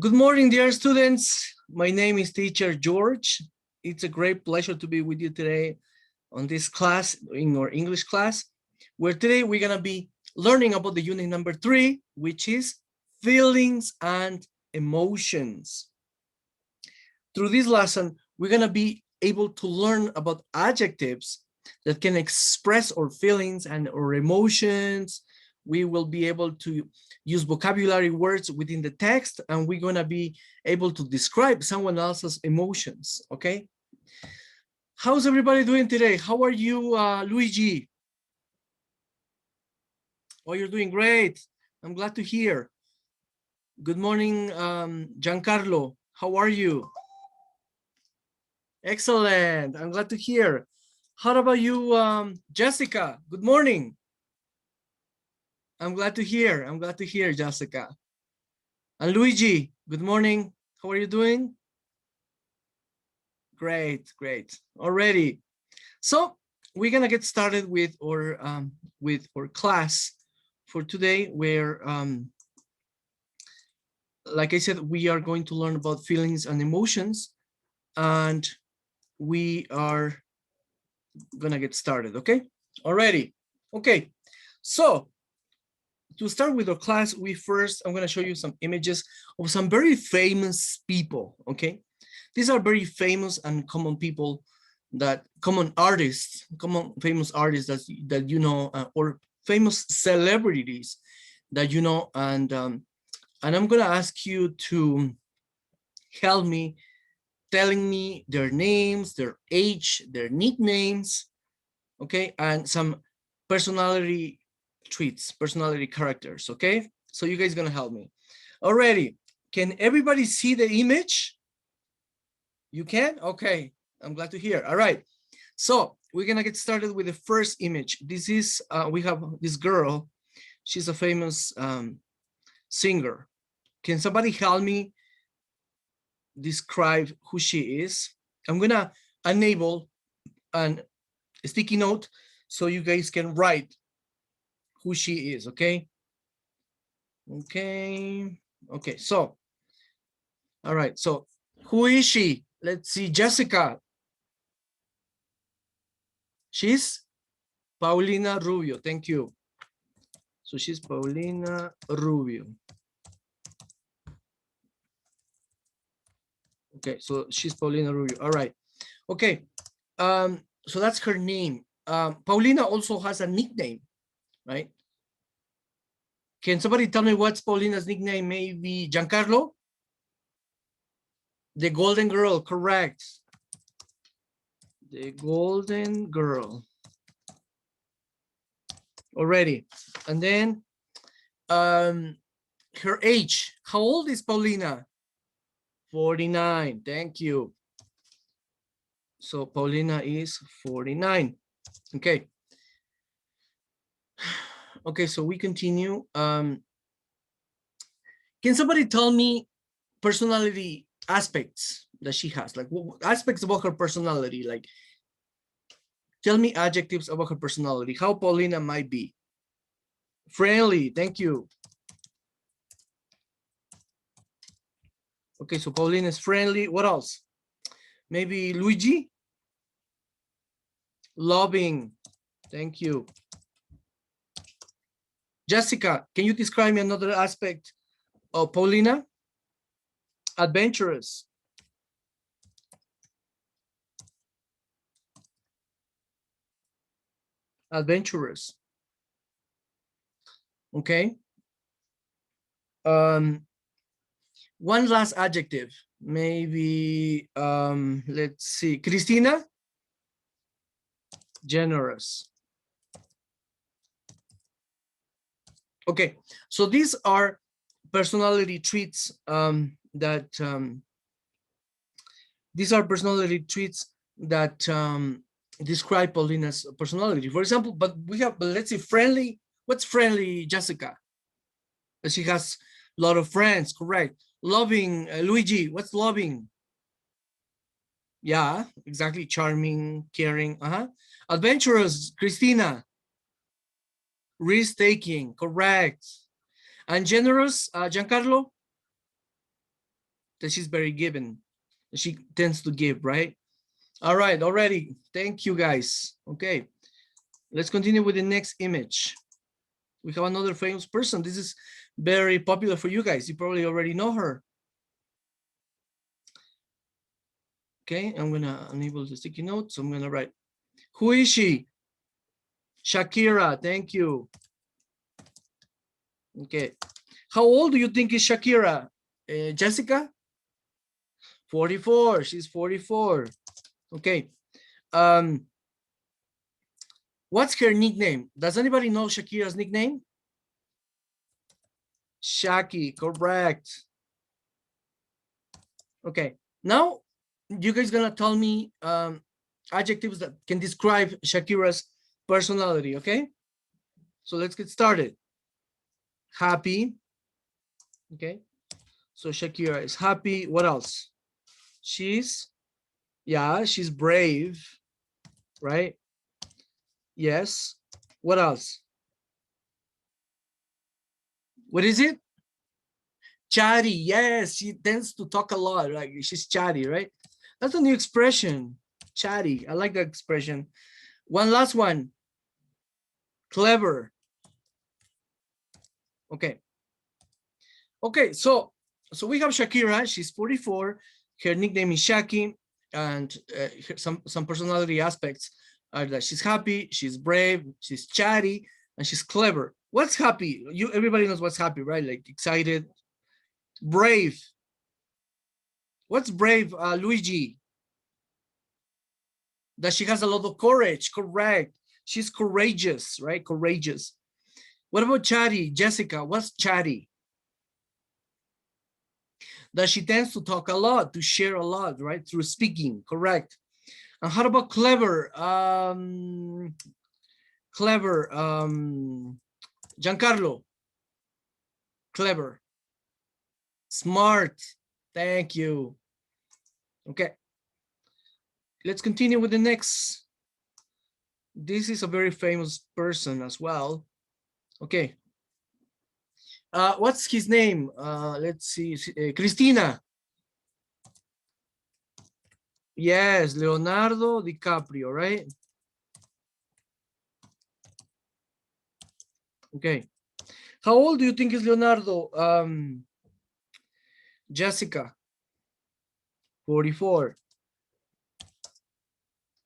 Good morning, dear students. My name is teacher George. It's a great pleasure to be with you today on this class, in our English class, where today we're gonna be learning about the unit number 3, which is feelings and emotions. Through this lesson, we're gonna be able to learn about adjectives that can express our feelings and our emotions. We will be able to use vocabulary words within the text, and we're gonna be able to describe someone else's emotions, okay? How's everybody doing today? How are you, Luigi? Oh, you're doing great. I'm glad to hear. Good morning, Giancarlo. How are you? Excellent. I'm glad to hear. How about you, Jessica? Good morning. I'm glad to hear. I'm glad to hear, Jessica. And Luigi, good morning. How are you doing? Great, great. Already. So we're gonna get started with our class for today, where like I said, we are going to learn about feelings and emotions, and we are gonna get started. Okay, already. Okay, so to start with our class, I'm going to show you some images of some very famous people, okay? These are very famous and common people, common famous artists that you know, or famous celebrities that you know, and I'm going to ask you to help me telling me their names, their age, their nicknames, okay, and some personality traits, personality characters, okay? So you guys gonna help me. Already, can everybody see the image? You can? Okay, I'm glad to hear. All right, so we're gonna get started with the first image. This is, we have this girl. She's a famous singer. Can somebody help me describe who she is? I'm gonna enable a sticky note so you guys can write who she is, okay? Okay, so, all right, so who is she? Let's see, Jessica. She's Paulina Rubio, thank you. So she's Paulina Rubio. Okay, so she's Paulina Rubio, all right. Okay, so that's her name. Paulina also has a nickname, right? Can somebody tell me what's Paulina's nickname? Maybe Giancarlo? The Golden Girl, correct. The Golden Girl. Already. And then her age. How old is Paulina? 49. Thank you. So Paulina is 49. Okay. Okay, so we continue. Can somebody tell me personality aspects that she has? Like aspects about her personality? Like, tell me adjectives about her personality. How Paulina might be. Friendly. Thank you. Okay, so Paulina is friendly. What else? Maybe Luigi? Loving. Thank you. Jessica, can you describe me another aspect of Paulina? Adventurous. Adventurous. Okay. One last adjective. Maybe, let's see. Cristina? Generous. Okay, so these are personality traits that describe Paulina's personality. For example, but let's say friendly. What's friendly, Jessica? She has a lot of friends, correct. Loving, Luigi, what's loving? Yeah, exactly. Charming, caring. Adventurous, Christina. Risk-taking, correct. And generous, Giancarlo? that she's very given. She tends to give, right? All right, already. Thank you, guys. Okay, let's continue with the next image. We have another famous person. This is very popular for you guys. You probably already know her. Okay, I'm gonna enable the sticky note. So I'm gonna write, who is she? Shakira, thank you. Okay, how old do you think is Shakira? Jessica? 44, she's 44. Okay, what's her nickname? Does anybody know Shakira's nickname? Shaki, correct. Okay, now you guys gonna tell me adjectives that can describe Shakira's personality, okay? So let's get started. Happy, okay? So Shakira is happy. What else? She's brave, right? Yes. What else? What is it? Chatty. Yes, she tends to talk a lot. Like she's chatty, right? That's a new expression. Chatty. I like that expression. One last one. Clever. Okay. Okay, so we have Shakira. She's 44. Her nickname is Shaki, and some personality aspects are that she's happy, she's brave, she's chatty, and she's clever. What's happy? Everybody knows what's happy, right? Like excited. Brave. What's brave, Luigi? That she has a lot of courage. Correct. She's courageous, right? Courageous. What about chatty, Jessica? What's chatty? That she tends to talk a lot, to share a lot, right? Through speaking, correct. And how about clever? Giancarlo. Clever. Smart. Thank you. Okay. Let's continue with the next. This is a very famous person as well. Okay. What's his name? Let's see. Cristina. Yes, Leonardo DiCaprio, right? Okay. How old do you think is Leonardo? Jessica. 44.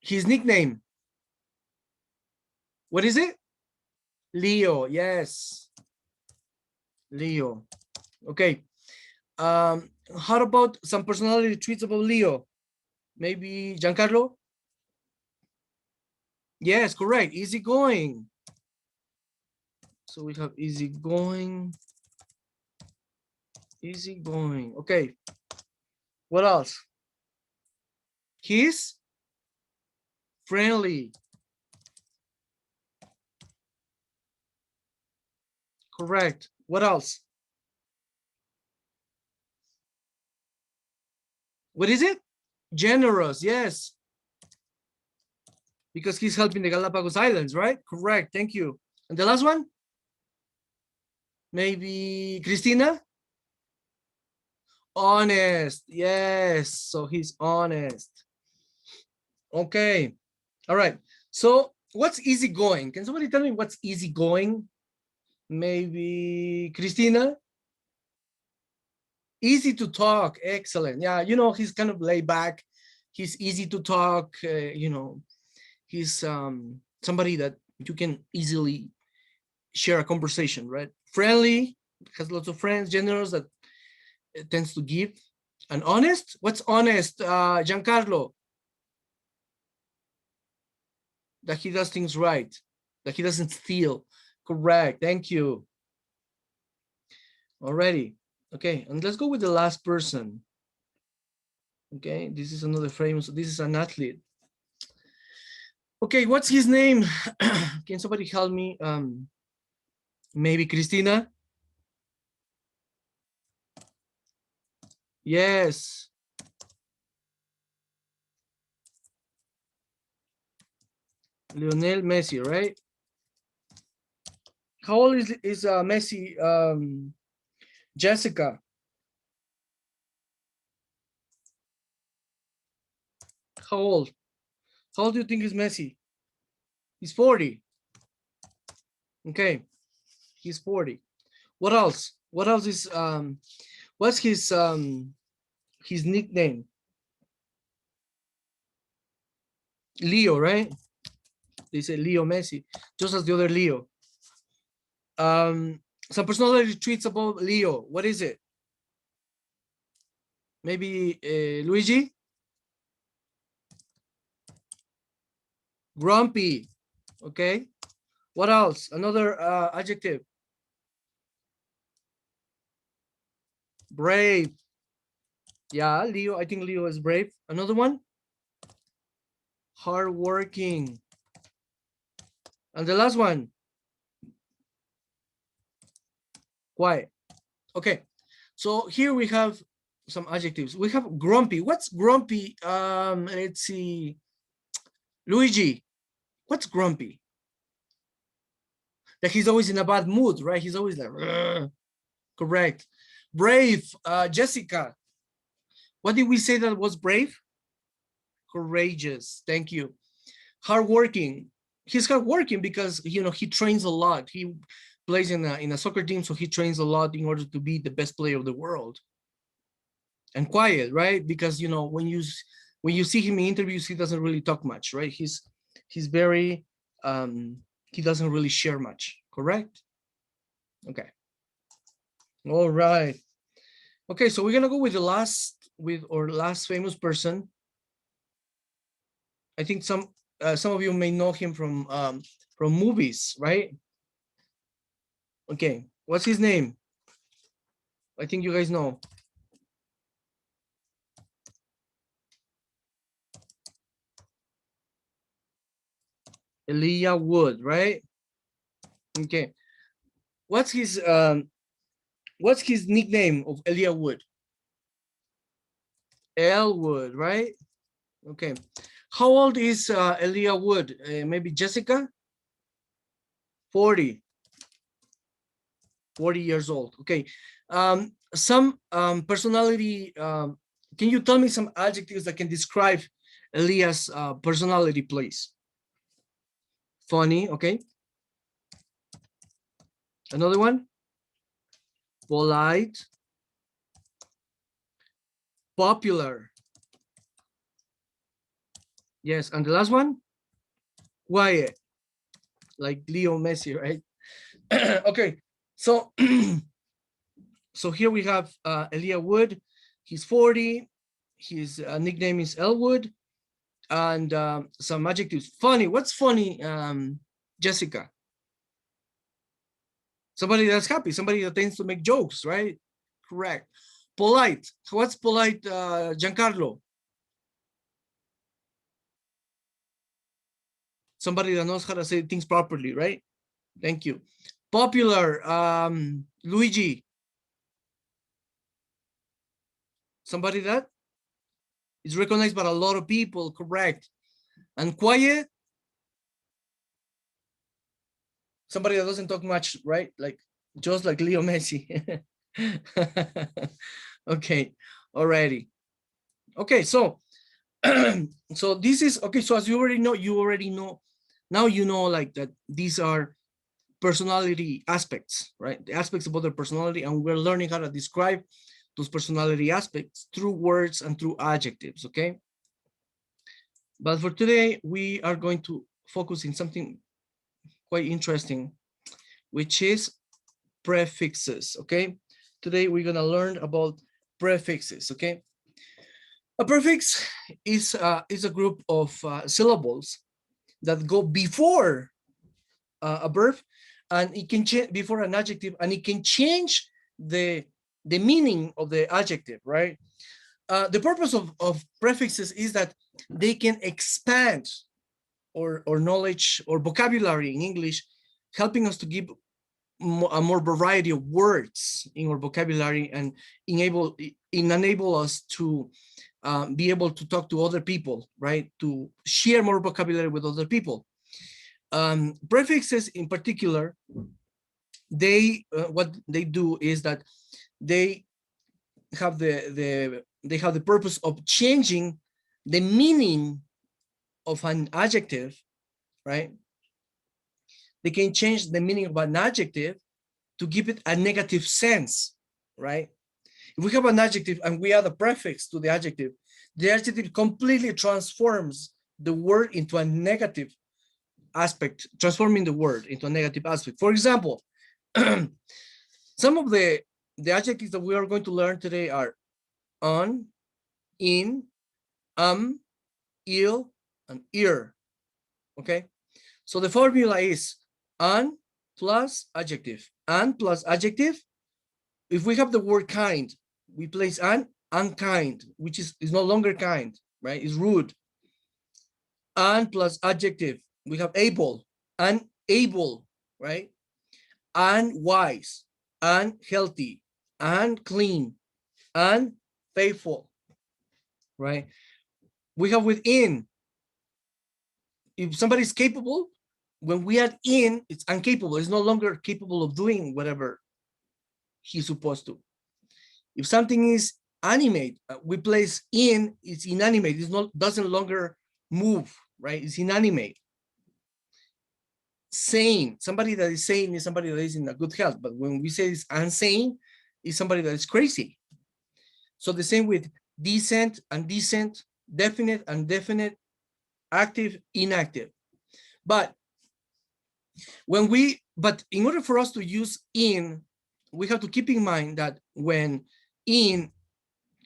His nickname. What is it? Leo, yes. Leo. Okay. How about some personality traits about Leo? Maybe Giancarlo? Yes, correct. Easygoing. So we have easygoing. Easygoing. Okay. What else? He's friendly. Correct. What else? What is it? Generous. Yes. Because he's helping the Galapagos Islands, right? Correct. Thank you. And the last one? Maybe Christina? Honest. Yes. So he's honest. Okay. All right. So what's easygoing? Can somebody tell me what's easygoing? Maybe Christina? Easy to talk. Excellent. Yeah, you know, he's kind of laid back. He's easy to talk. You know, he's somebody that you can easily share a conversation, right? Friendly, has lots of friends, generous, that tends to give. And honest? What's honest, Giancarlo? That he does things right, that he doesn't steal. Correct. Thank you. Alrighty. Okay, and let's go with the last person. Okay, this is another famous, this is an athlete. Okay, what's his name? Can somebody help me? Maybe Christina? Yes. Lionel Messi, right? How old is Messi? Jessica? How old? How old do you think is Messi? He's 40. Okay, he's 40. What else? What else is what's his nickname? Leo, right? They say Leo Messi, just as the other Leo. Some personality traits about Leo. What is it? Maybe Luigi? Grumpy. Okay. What else? Another adjective. Brave. Yeah, Leo. I think Leo is brave. Another one. Hardworking. And the last one. Quiet. Okay. So here we have some adjectives. We have grumpy. What's grumpy? Let's see. Luigi. What's grumpy? That he's always in a bad mood, right? He's always like, "Ugh." Correct. Brave. Jessica. What did we say that was brave? Courageous. Thank you. Hardworking. He's hardworking because he trains a lot. He plays in a soccer team, so he trains a lot in order to be the best player of the world. And quiet, right? Because when you see him in interviews, he doesn't really talk much, right? He's very he doesn't really share much. Correct? Okay. All right. Okay, so we're gonna go with our last famous person. I think some of you may know him from movies, right? Okay, what's his name? I think you guys know. Elijah Wood, right? Okay. What's his nickname of Elijah Wood? Elwood, right? Okay. How old is Elijah Wood? Maybe Jessica? 40. 40 years old. Okay. Some personality, can you tell me some adjectives that can describe Elia's personality, please? Funny, okay. Another one? Polite. Popular. Yes, and the last one? Quiet. Like Leo Messi, right? Okay, so so here we have Elijah Wood. He's 40. His nickname is Elwood. And some adjectives. Funny. What's funny, Jessica? Somebody that's happy. Somebody that tends to make jokes, right? Correct. Polite. What's polite, Giancarlo? Somebody that knows how to say things properly, right? Thank you. Popular, Luigi. Somebody that is recognized by a lot of people, correct. And quiet, somebody that doesn't talk much, right? Like just like Leo Messi. Okay, alrighty. Okay, so so this is okay. So as you already know, now you know like that these are personality aspects, right? The aspects about their personality, and we're learning how to describe those personality aspects through words and through adjectives, okay? But for today, we are going to focus in something quite interesting, which is prefixes, okay? Today, we're gonna learn about prefixes, okay? A prefix is a group of syllables that go before a verb, and it can change before an adjective, and it can change the meaning of the adjective, right? The purpose of prefixes is that they can expand or knowledge or vocabulary in English, helping us to give a more variety of words in our vocabulary and enable us to be able to talk to other people, right? To share more vocabulary with other people. Prefixes in particular, they what they do is that they have the purpose of changing the meaning of an adjective, right? They can change the meaning of an adjective to give it a negative sense, right? If we have an adjective and we add a prefix to the adjective completely transforms the word into a negative aspect, transforming the word into a negative aspect. For example, some of the adjectives that we are going to learn today are on, in, ill, and ear. Okay, so the formula is on plus adjective, and plus adjective. If we have the word kind, we place an unkind, which is no longer kind, right? It's rude. And plus adjective, we have able, unable, right? And wise, and healthy, and clean, and faithful, right? We have within. If somebody is capable, when we add in, it's incapable. It's no longer capable of doing whatever he's supposed to. If something is animate, we place in, it's inanimate. It's not, doesn't longer move, right? It's inanimate. Sane, somebody that is sane is somebody that is in a good health. But when we say it's insane, it's somebody that is crazy. So the same with decent and decent, definite and definite, active, inactive. But in order for us to use in, we have to keep in mind that when in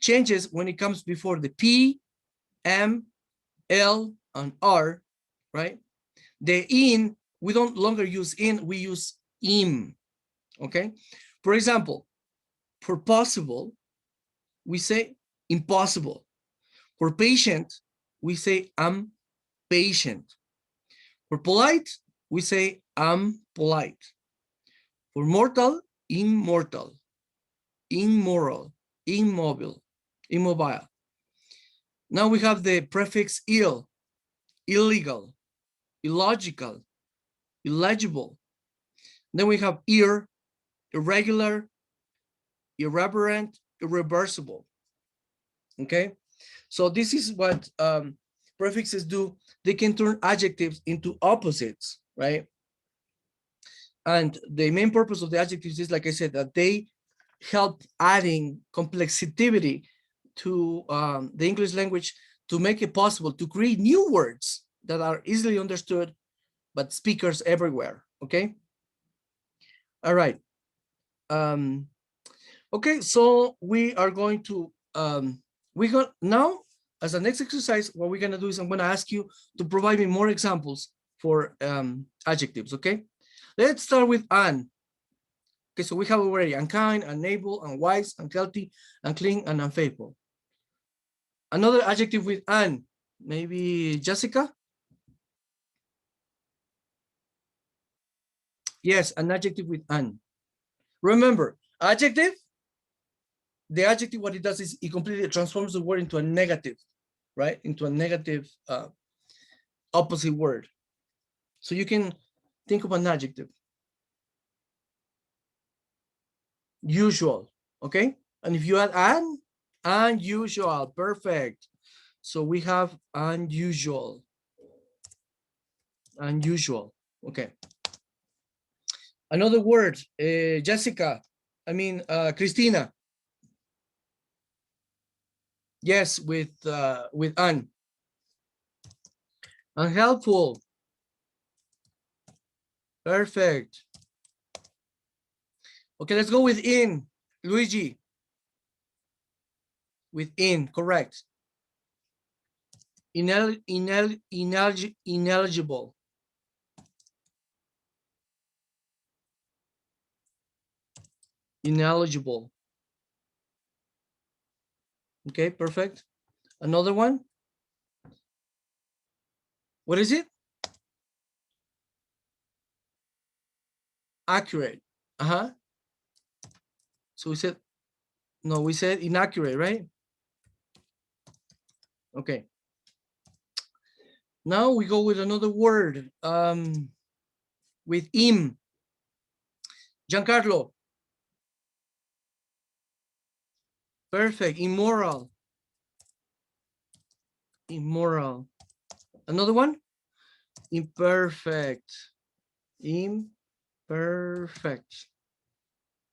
changes, when it comes before the P, M, L, and R, right? The in, we don't longer use in, we use im, okay? For example, for possible, we say impossible. For patient, we say I'm patient. For polite, we say I'm polite. For mortal, immortal, immoral, immobile. Now we have the prefix ill, illegal, illogical, illegible. Then we have irregular, irreverent, irreversible. Okay, so this is what prefixes do. They can turn adjectives into opposites, right? And the main purpose of the adjectives is, like I said, that they help adding complexity to the English language to make it possible to create new words that are easily understood by speakers everywhere. Okay. All right. Okay, so we are going to now, as a next exercise, what we're gonna do is I'm gonna ask you to provide me more examples for adjectives. Okay, let's start with an. Okay, so we have already unkind, unable, unwise, unhealthy, unclean, and unfaithful. Another adjective with an, maybe Jessica. Yes, an adjective with an. Remember, adjective, the adjective, what it does is it completely transforms the word into a negative, right? Into a negative opposite word. So you can think of an adjective. Usual, okay? And if you add an, unusual, perfect. So we have unusual. Unusual, okay. Another word, Jessica, Christina. Yes, with an. Unhelpful. Perfect. Okay, let's go with in. Luigi. With in, correct. Ineligible. Ineligible. Okay, perfect. Another one. What is it? Accurate. Uh-huh. So we said, no, we said inaccurate, right? Okay. Now we go with another word. With im. Giancarlo. Perfect. Immoral. immoral. Another one, imperfect. Imperfect.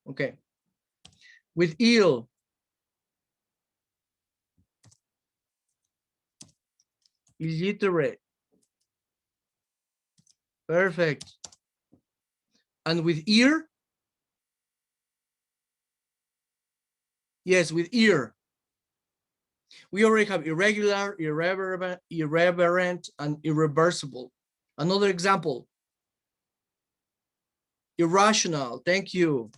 Okay. With ill. Illiterate. Perfect. And with ear? Yes, with ear. We already have irregular, irreverent, and irreversible. Another example. Irrational. Thank you.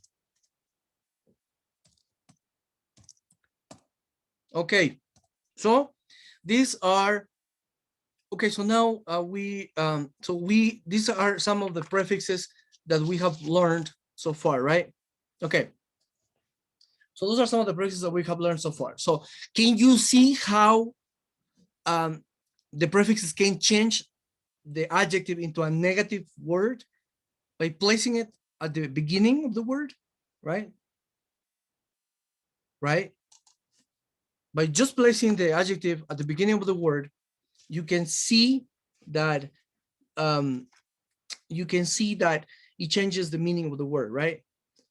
Okay. So these are, okay, so now these are some of the prefixes that we have learned so far, right? Okay. So those are some of the prefixes that we have learned so far. So can you see how the prefixes can change the adjective into a negative word by placing it at the beginning of the word, right? Right? By just placing the adjective at the beginning of the word, you can see that um, it changes the meaning of the word, right?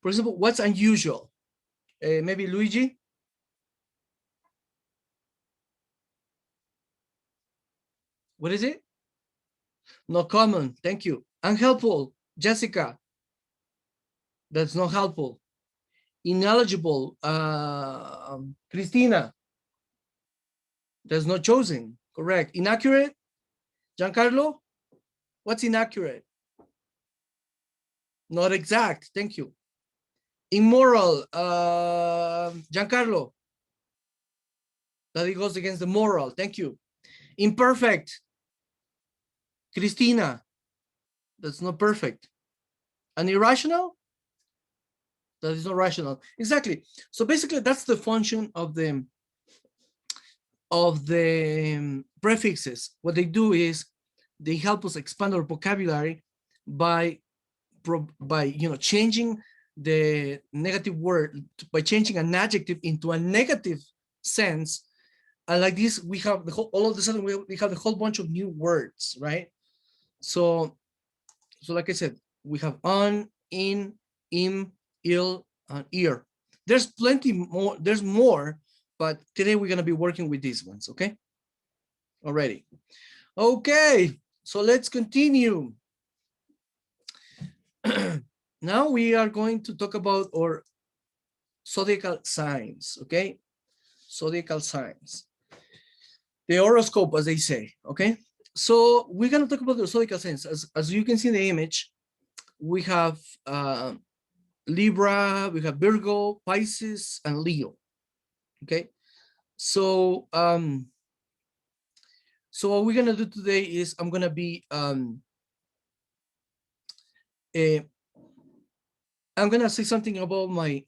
For example, what's unusual? Maybe Luigi? What is it? Not common. Thank you. Unhelpful. Jessica. That's not helpful. Ineligible. Christina. That's not chosen. Correct. Inaccurate. Giancarlo. What's inaccurate? Not exact. Thank you. Immoral. Giancarlo. That it goes against the moral. Thank you. Imperfect. Christina. That's not perfect. And irrational? That is not rational. Exactly. So basically, that's the function of the prefixes. What they do is they help us expand our vocabulary by changing the negative word, by changing an adjective into a negative sense. And like this, we have all of a sudden we have a whole bunch of new words, right? So like I said, we have on, in, im, ill, and ear. There's plenty more, there's more, but today we're gonna be working with these ones, okay? Already. Okay, so let's continue. Now we are going to talk about our zodiacal signs, okay? Zodiacal signs. The horoscope, as they say, okay? So we're gonna talk about the zodiacal signs. As you can see in the image, we have Libra, we have Virgo, Pisces, and Leo, okay? So what we're gonna do today is I'm gonna be I'm gonna say something about my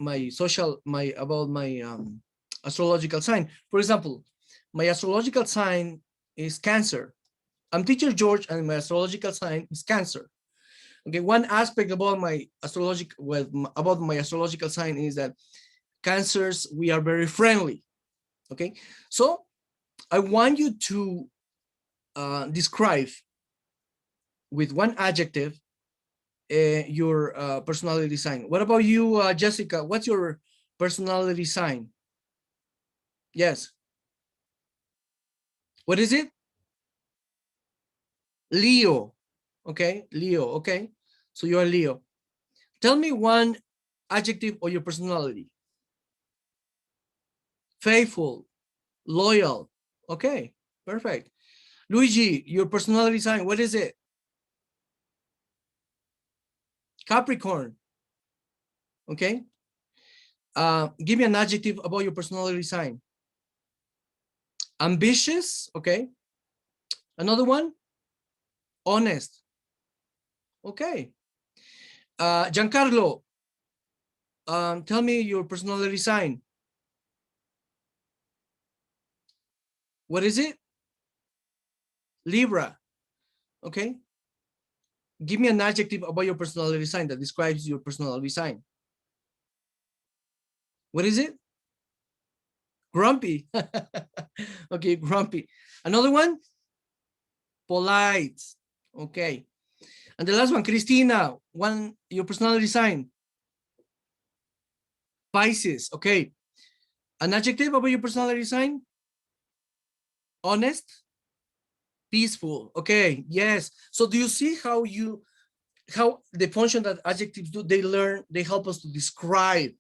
astrological sign. For example, my astrological sign is Cancer. I'm teacher George, and my astrological sign is Cancer. Okay, one aspect about my astrological sign is that Cancers, we are very friendly. Okay, so I want you to describe with one adjective your personality sign. What about you, Jessica? What's your personality sign? Yes. What is it? Leo. Okay, Leo. Okay, so you are Leo. Tell me one adjective of your personality. Faithful, loyal. Okay, perfect. Luigi, your personality sign, what is it? Capricorn. Okay. Give me an adjective about your personality sign. Ambitious. Okay. Another one. Honest. Okay. Giancarlo, tell me your personality sign. What is it? Libra. Okay. Give me an adjective about your personality sign that describes your personality sign. What is it? Grumpy. Okay, grumpy. Another one, polite. Okay. And the last one, Christina, your personality sign. Pisces. Okay. An adjective about your personality sign? Honest, peaceful. Okay, yes. So do you see how the function that adjectives do, they help us to describe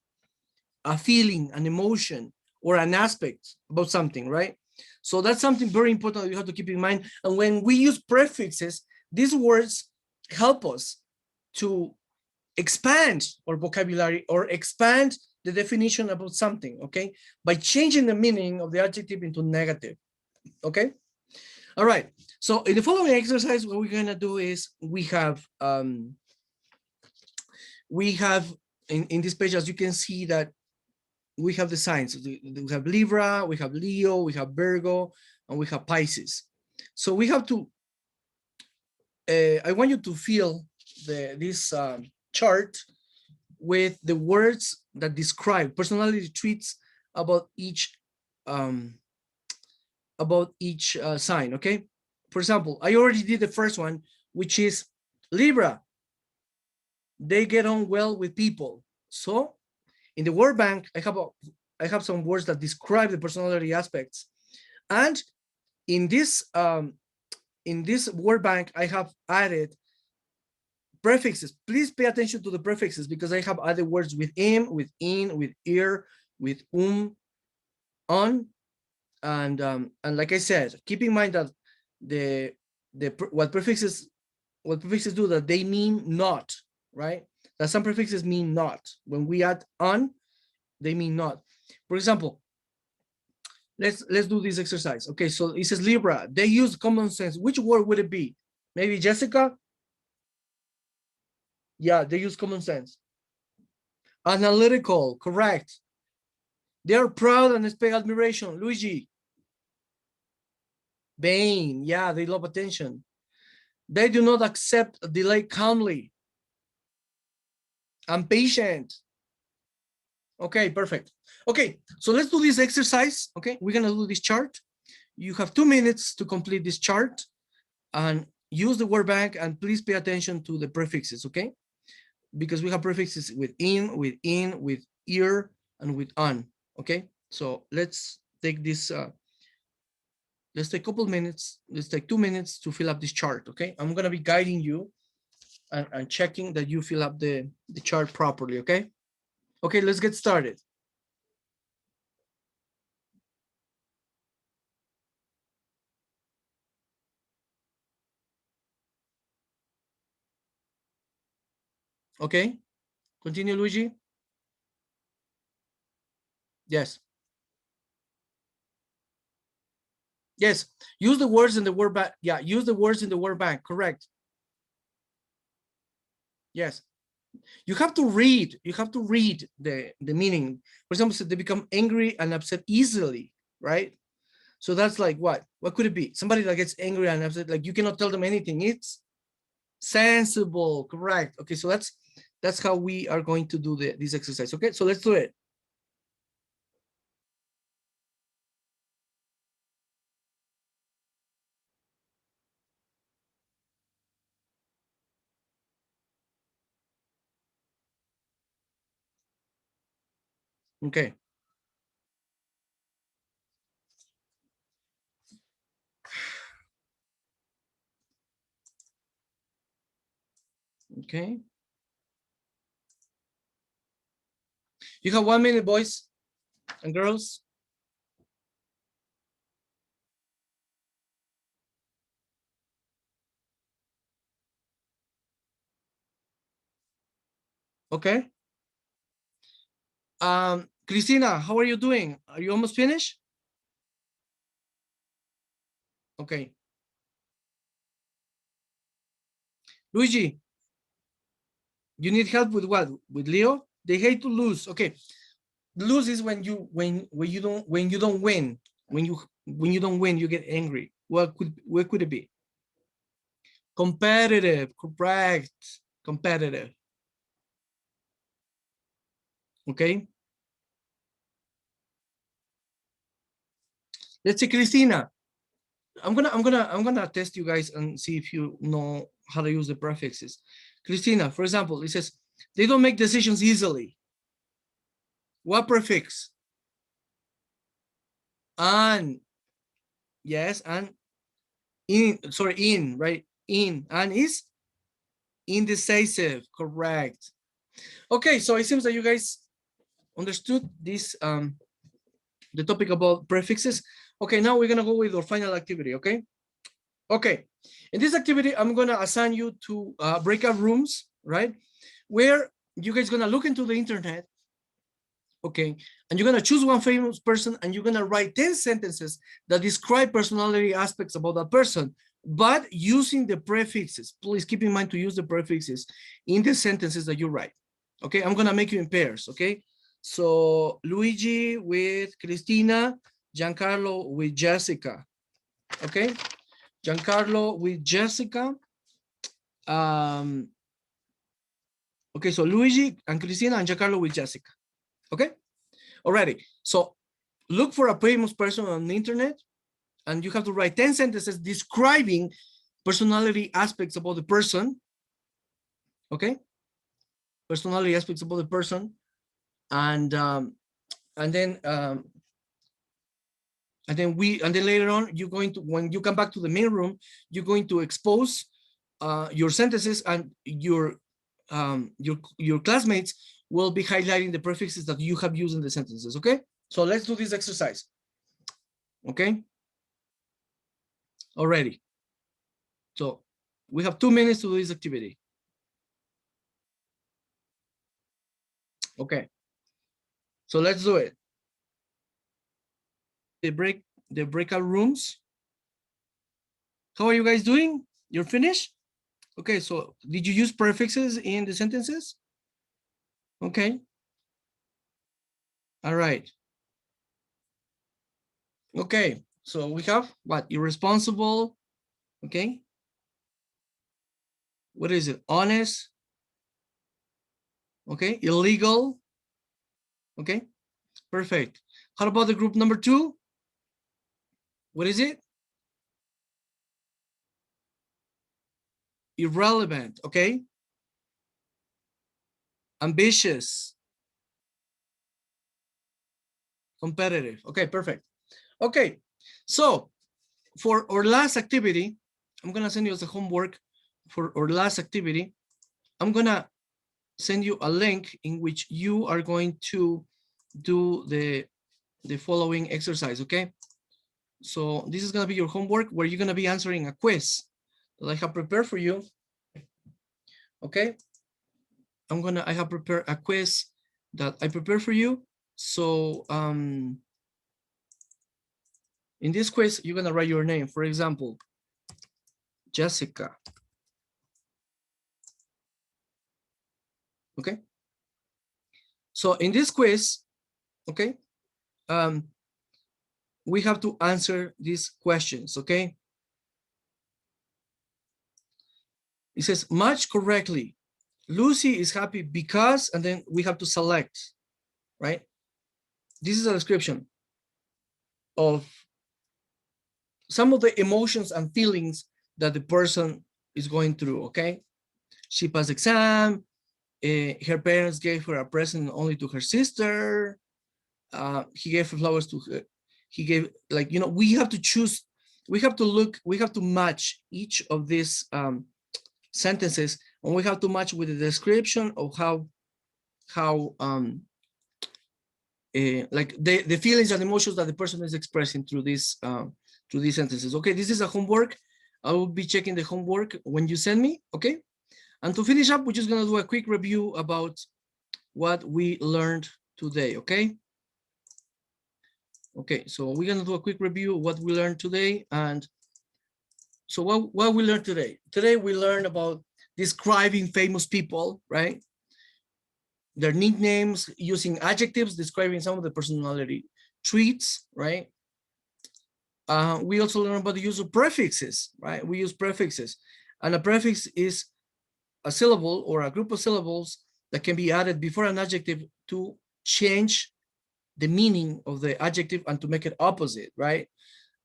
a feeling, an emotion, or an aspect about something, right? So that's something very important that you have to keep in mind. And when we use prefixes, these words help us to expand our vocabulary or expand the definition about something, okay? By changing the meaning of the adjective into negative, okay? All right, so in the following exercise, what we're gonna do is we have in this page, as you can see, that we have the signs. We have Libra, we have Leo, we have Virgo, and we have Pisces. So we have to, I want you to fill this chart with the words that describe personality traits about each sign, okay? For example, I already did the first one, which is Libra. They get on well with people. So in the word bank, I have some words that describe the personality aspects. And in this word bank, I have added prefixes. Please pay attention to the prefixes because I have added words with im, with in, with ir, with on, and like I said, keep in mind that what prefixes do, that they mean not, right? That some prefixes mean not. When we add on, they mean not. For example, let's do this exercise. Okay, so it says Libra, they use common sense. Which word would it be? Maybe Jessica? Yeah, they use common sense. Analytical, correct. They are proud and expect admiration. Luigi? Vain, yeah, they love attention. They do not accept delay calmly. I'm patient. Okay, perfect. Okay, so let's do this exercise. Okay, we're gonna do this chart. You have 2 minutes to complete this chart and use the word bank, and please pay attention to the prefixes, okay? Because we have prefixes with in, with ear, and with on, okay? So let's take this, let's take a couple minutes, let's take 2 minutes to fill up this chart, okay? I'm gonna be guiding you and checking that you fill up the chart properly, okay? Okay, let's get started. Okay, continue, Luigi. Yes. Yes, use the words in the word bank. Yeah, use the words in the word bank, correct. Yes. You have to read the meaning. For example, so they become angry and upset easily, right? So that's like what could it be? Somebody that gets angry and upset, like you cannot tell them anything. It's sensible, correct. Okay, so that's how we are going to do this exercise. Okay, so let's do it. Okay. Okay. You have 1 minute, boys and girls. Okay. Cristina, how are you doing? Are you almost finished? Okay. Luigi, you need help with what? With Leo? They hate to lose. Okay. Lose is when you don't win. When you don't win, you get angry. What could it be? Competitive, correct. Competitive. Okay. Let's say Cristina. I'm gonna test you guys and see if you know how to use the prefixes. Cristina, for example, it says they don't make decisions easily. What prefix? An. Yes, and in, sorry, in, right? In, and is indecisive, correct. Okay, so it seems that you guys understood this, the topic about prefixes. Okay, now we're gonna go with our final activity, okay? Okay, in this activity, I'm gonna assign you to breakout rooms, right? Where you guys gonna look into the internet, okay? And you're gonna choose one famous person and you're gonna write 10 sentences that describe personality aspects about that person, but using the prefixes. Please keep in mind to use the prefixes in the sentences that you write. Okay, I'm gonna make you in pairs, okay? So Luigi with Cristina, Giancarlo with Jessica, okay? Giancarlo with Jessica. Okay, so Luigi and Cristina and Giancarlo with Jessica, okay? Alrighty, so look for a famous person on the internet and you have to write 10 sentences describing personality aspects about the person, okay? Personality aspects about the person. And then later on, you're going to, when you come back to the main room, you're going to expose your sentences, and your classmates will be highlighting the prefixes that you have used in the sentences, okay? So let's do this exercise, okay? Already. So we have 2 minutes to do this activity. Okay. So let's do it. The breakout rooms. How are you guys doing? You're finished? Okay, so did you use prefixes in the sentences? Okay. All right. Okay, so we have what? Irresponsible. Okay. What is it? Honest. Okay. Illegal. Okay. Perfect. How about the group number 2? What is it? Irrelevant. Okay. Ambitious. Competitive. Okay, perfect. Okay, so for our last activity, I'm gonna send you as a homework for our last activity. I'm gonna send you a link in which you are going to do the following exercise, okay? So this is gonna be your homework where you're gonna be answering a quiz that I have prepared for you, okay? I have prepared a quiz that I prepared for you. So in this quiz, you're gonna write your name. For example, Jessica. Okay. So in this quiz, okay, we have to answer these questions, okay? It says match correctly. Lucy is happy because, and then we have to select, right? This is a description of some of the emotions and feelings that the person is going through, okay? She passed exam, her parents gave her a present only to her sister, he gave her flowers to her, he gave, like, you know, we have to choose, we have to look, we have to match each of these sentences, and we have to match with the description of how like the feelings and emotions that the person is expressing through these sentences. Okay, this is a homework. I will be checking the homework when you send me, okay? And to finish up, we're just gonna do a quick review about what we learned today, okay? Okay, so we're gonna do a quick review of what we learned today. And so what we learned today? Today we learned about describing famous people, right? Their nicknames, using adjectives, describing some of the personality traits, right? We also learned about the use of prefixes, right? We use prefixes, and a prefix is a syllable or a group of syllables that can be added before an adjective to change the meaning of the adjective and to make it opposite, right?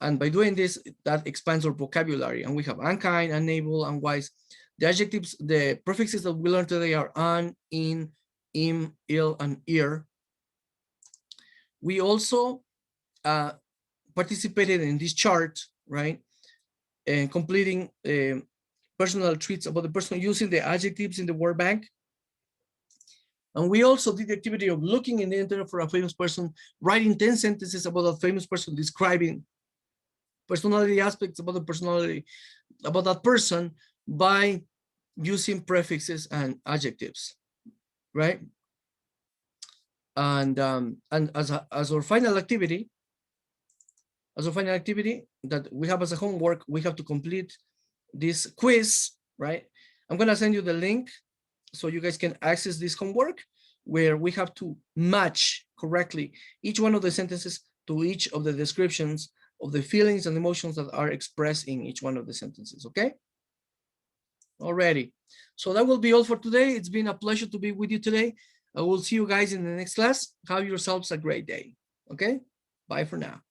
And by doing this, that expands our vocabulary. And we have unkind, unable, unwise. The adjectives, the prefixes that we learned today are un, in, im, ill, and ir. We also participated in this chart, right? And completing personal traits about the person using the adjectives in the word bank. And we also did the activity of looking in the internet for a famous person, writing 10 sentences about a famous person, describing personality aspects about the personality, about that person by using prefixes and adjectives, right? And as our final activity, that we have as a homework, we have to complete this quiz, right? I'm gonna send you the link so you guys can access this homework where we have to match correctly each one of the sentences to each of the descriptions of the feelings and emotions that are expressed in each one of the sentences, okay? Alrighty, so that will be all for today. It's been a pleasure to be with you today. I will see you guys in the next class. Have yourselves a great day, okay? Bye for now.